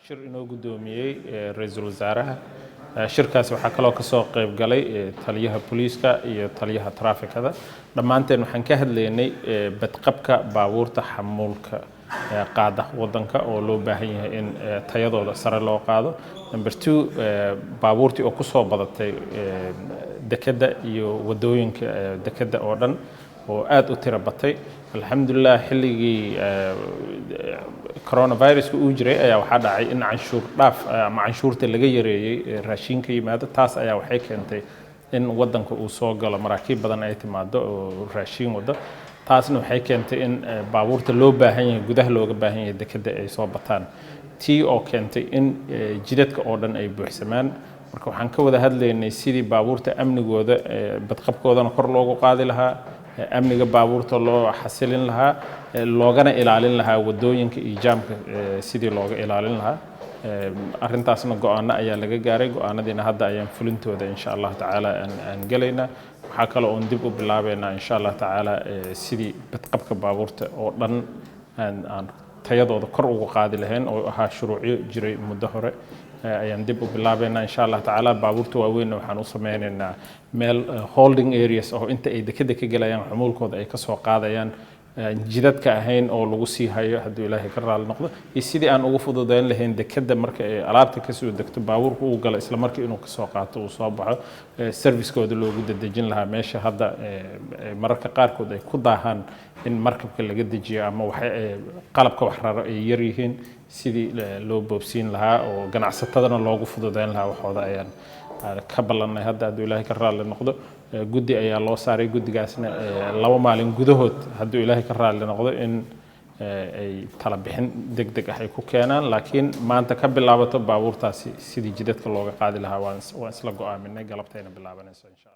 shir inoo gudoomiyay ra'iisul wasaaraha shirkaas waxaa kaloo ka soo qayb galay taliyaha booliiska iyo taliyaha traafikada dhamaanteen waxaan ka hadlaynay badqabka baabuurta xamuulka qaada wadanka oo loo baahan yahay in tayadooda sare loo qaado number 2 baabuurtii oo ku soo badatay dekada iyo wadooyinka dekada oo dhan oo aad u tira batay alxamdulillah xilligii coronavirus uu jiray ayaa waxa dhacay in canshuur dhaaf ama canshuurta laga yareeyay raashinka yimaado taas ayaa waxay keentay in wadanka uu soo galo maraakiib badan ay timaado oo raashin wada taasna waxay keentay in baabuurta loo baahan yahay gudaha looga baahan yahay dekada ay soo bataan tii oo keentay in jidadka oo dhan ay buuxsamaan marka waxaan ka wada hadlaynay sidii baabuurta amnigooda badqabkoodana kor loogu qaadi lahaa amniga baabuurta loo xasilin lahaa loogana ilaalin lahaa wadooyinka iyo jaamka sidii looga ilaalin lahaa arintaasna go'aano ayaa laga gaaray go'aanadiina hadda ayaan fulintooda insha Allah taala aan galayna waxa kale oo dib u bilaabeynaa insha Allah taala sidii badqabka baabuurta oo dhan aan tayadooda kor ugu qaadi lahayn oo ahaa shuruuciyo jiray muddo hore ayaan dib u bilaabeynaa insha Allah taala baabuurta waaweyn waxaan u sameynaynaa meel holding areas oo inta ay dekada ka galayaan xamuulkooda ay ka soo qaadayaan jidadka ahayn oo lagu sii hayo haddii Ilaahay ka raali noqdo iyo sidii aan ugu fududeyn lahayn dekada marka ay alaabta ka soo degto baabuurku uu galo isla markii inuu ka soo qaato uu soo baxo service-kooda loogu dadejin lahaa meesha hadda mararka qaarkood ay ku daahaan in markabka laga dejiyo ama qalabka wax raro ay yar yihiin sidii loo boobsiin lahaa oo ganacsatadana loogu fududeyn lahaa waxooda ayaan ka ballanay hadda haddii Ilaahay ka raali noqdo guddi ayaa loo saaray guddigaasna 2 maalin gudahood haddii Ilaahay ka raali noqdo in ay tala bixin degdeg ah ay ku keenaan laakiin maanta ka bilaabato baabuurtaasi sidii jidadka looga qaadi lahaa waan isla go'aaminay galabtayna bilaabanayso insha Allah